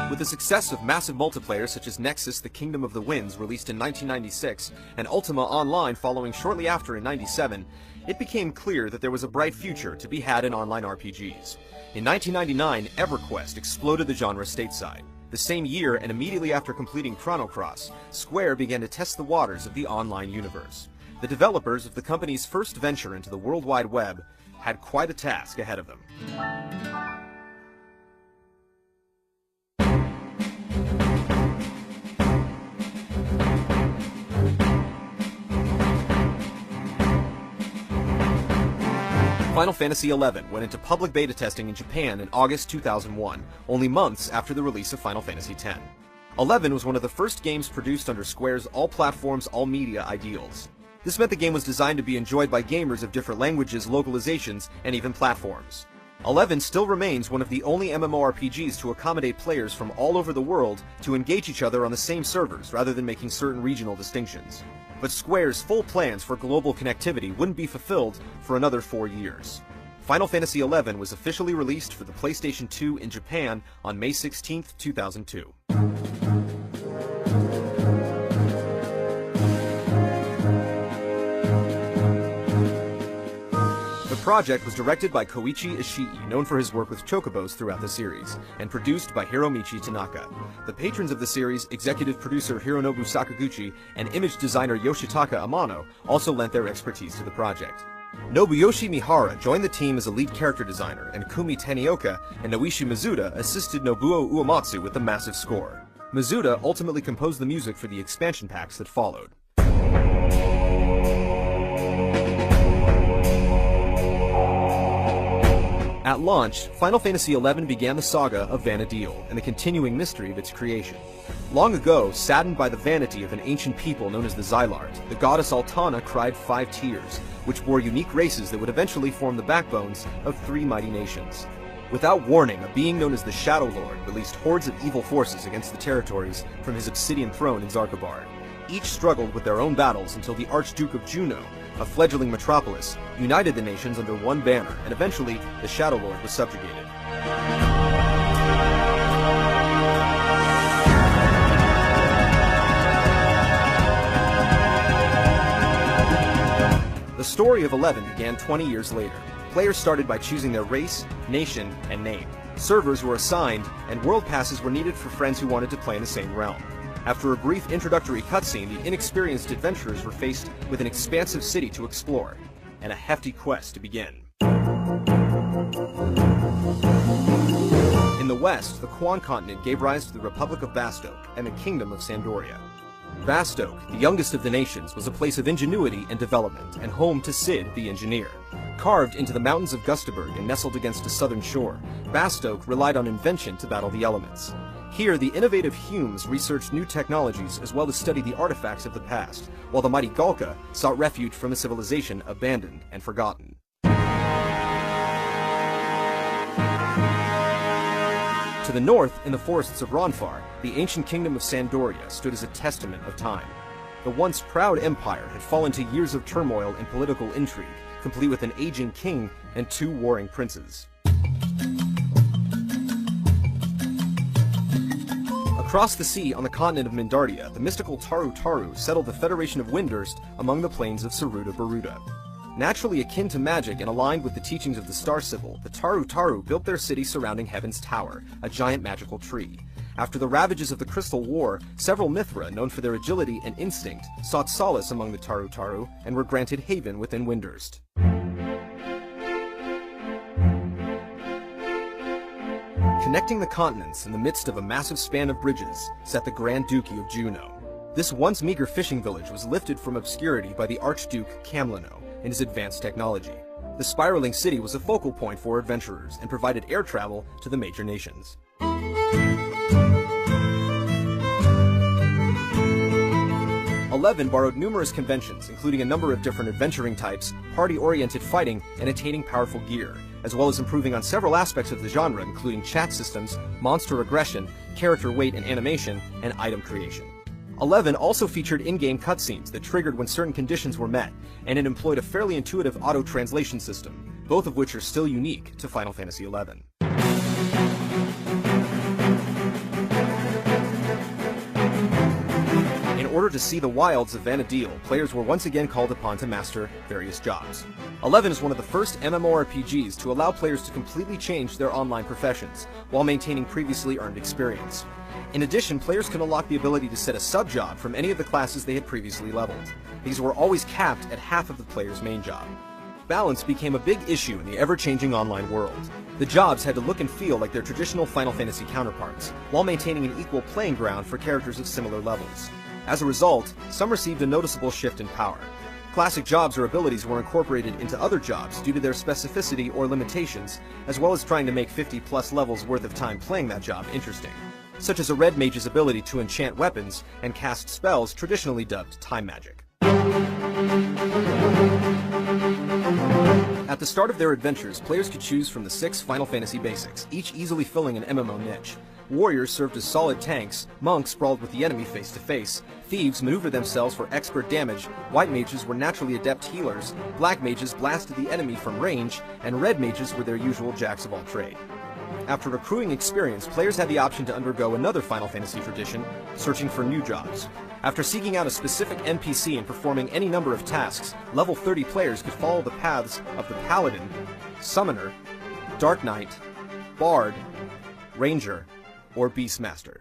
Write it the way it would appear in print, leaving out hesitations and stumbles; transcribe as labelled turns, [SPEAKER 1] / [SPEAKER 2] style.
[SPEAKER 1] With the success of massive multiplayer such as Nexus: The Kingdom of the Winds released in 1996 and Ultima Online following shortly after in 97, it became clear that there was a bright future to be had in online RPGs. In 1999, EverQuest exploded the genre stateside. The same year, and immediately after completing Chrono Cross, Square began to test the waters of the online universe. The developers of the company's first venture into the World Wide Web had quite a task ahead of them. Final Fantasy XI went into public beta testing in Japan in August 2001, only months after the release of Final Fantasy X. XI was one of the first games produced under Square's all-platforms, all-media ideals. This meant the game was designed to be enjoyed by gamers of different languages, localizations, and even platforms. XI still remains one of the only MMORPGs to accommodate players from all over the world to engage each other on the same servers rather than making certain regional distinctions. But Square's full plans for global connectivity wouldn't be fulfilled for another 4 years. Final Fantasy XI was officially released for the PlayStation 2 in Japan on May 16, 2002. The project was directed by Koichi Ishii, known for his work with Chocobos throughout the series, and produced by Hiromichi Tanaka. The patrons of the series, executive producer Hironobu Sakaguchi and image designer Yoshitaka Amano, also lent their expertise to the project. Nobuyoshi Mihara joined the team as a lead character designer, and Kumi Tanioka and Noishi Mizuta assisted Nobuo Uematsu with the massive score. Mizuta ultimately composed the music for the expansion packs that followed. At launch, Final Fantasy XI began the saga of Vana'diel and the continuing mystery of its creation. Long ago, saddened by the vanity of an ancient people known as the Xylart, the goddess Altana cried 5 tears, which bore unique races that would eventually form the backbones of 3 mighty nations. Without warning, a being known as the Shadow Lord released hordes of evil forces against the territories from his obsidian throne in Zarkabard. Each struggled with their own battles until the Archduke of Juno, a fledgling metropolis, united the nations under one banner, and eventually the Shadow Lord was subjugated. The story of XI began 20 years later. Players started by choosing their race, nation, and name. Servers were assigned, and world passes were needed for friends who wanted to play in the same realm. After a brief introductory cutscene, the inexperienced adventurers were faced with an expansive city to explore, and a hefty quest to begin. In the west, the Quan continent gave rise to the Republic of Bastok and the Kingdom of Sandoria. Bastok, the youngest of the nations, was a place of ingenuity and development, and home to Cid the Engineer. Carved into the mountains of Gustaberg and nestled against a southern shore, Bastok relied on invention to battle the elements. Here, the innovative Humes researched new technologies as well as studied the artifacts of the past, while the mighty Galka sought refuge from a civilization abandoned and forgotten. To the north, in the forests of Ronfar, the ancient kingdom of Sandoria stood as a testament of time. The once proud empire had fallen to years of turmoil and political intrigue, complete with an aging king and 2 warring princes. Across the sea on the continent of Mindardia, the mystical Taru Taru settled the Federation of Windurst among the plains of Saruda Baruda. Naturally akin to magic and aligned with the teachings of the Star Sibyl, the Taru Taru built their city surrounding Heaven's Tower, a giant magical tree. After the ravages of the Crystal War, several Mithra, known for their agility and instinct, sought solace among the Taru Taru and were granted haven within Windurst. Connecting the continents in the midst of a massive span of bridges sat the Grand Duchy of Juno. This once meager fishing village was lifted from obscurity by the Archduke Camlino and his advanced technology. The spiraling city was a focal point for adventurers and provided air travel to the major nations. XI borrowed numerous conventions, including a number of different adventuring types, party-oriented fighting, and attaining powerful gear, as well as improving on several aspects of the genre, including chat systems, monster aggression, character weight and animation, and item creation. XI also featured in-game cutscenes that triggered when certain conditions were met, and it employed a fairly intuitive auto-translation system, both of which are still unique to Final Fantasy XI. order to see the wilds of Vana'diel, players were once again called upon to master various jobs. 11 is one of the first MMORPGs to allow players to completely change their online professions, while maintaining previously earned experience. In addition, players can unlock the ability to set a sub-job from any of the classes they had previously leveled. These were always capped at half of the player's main job. Balance became a big issue in the ever-changing online world. The jobs had to look and feel like their traditional Final Fantasy counterparts, while maintaining an equal playing ground for characters of similar levels. As a result, some received a noticeable shift in power. Classic jobs or abilities were incorporated into other jobs due to their specificity or limitations, as well as trying to make 50+ levels worth of time playing that job interesting, such as a red mage's ability to enchant weapons and cast spells traditionally dubbed time magic. At the start of their adventures, players could choose from the 6 Final Fantasy basics, each easily filling an MMO niche. Warriors served as solid tanks, monks sprawled with the enemy face to face, thieves maneuvered themselves for expert damage, white mages were naturally adept healers, black mages blasted the enemy from range, and red mages were their usual jacks of all trade. After accruing experience, players had the option to undergo another Final Fantasy tradition, searching for new jobs. After seeking out a specific NPC and performing any number of tasks, level 30 players could follow the paths of the Paladin, Summoner, Dark Knight, Bard, Ranger, or Beastmaster.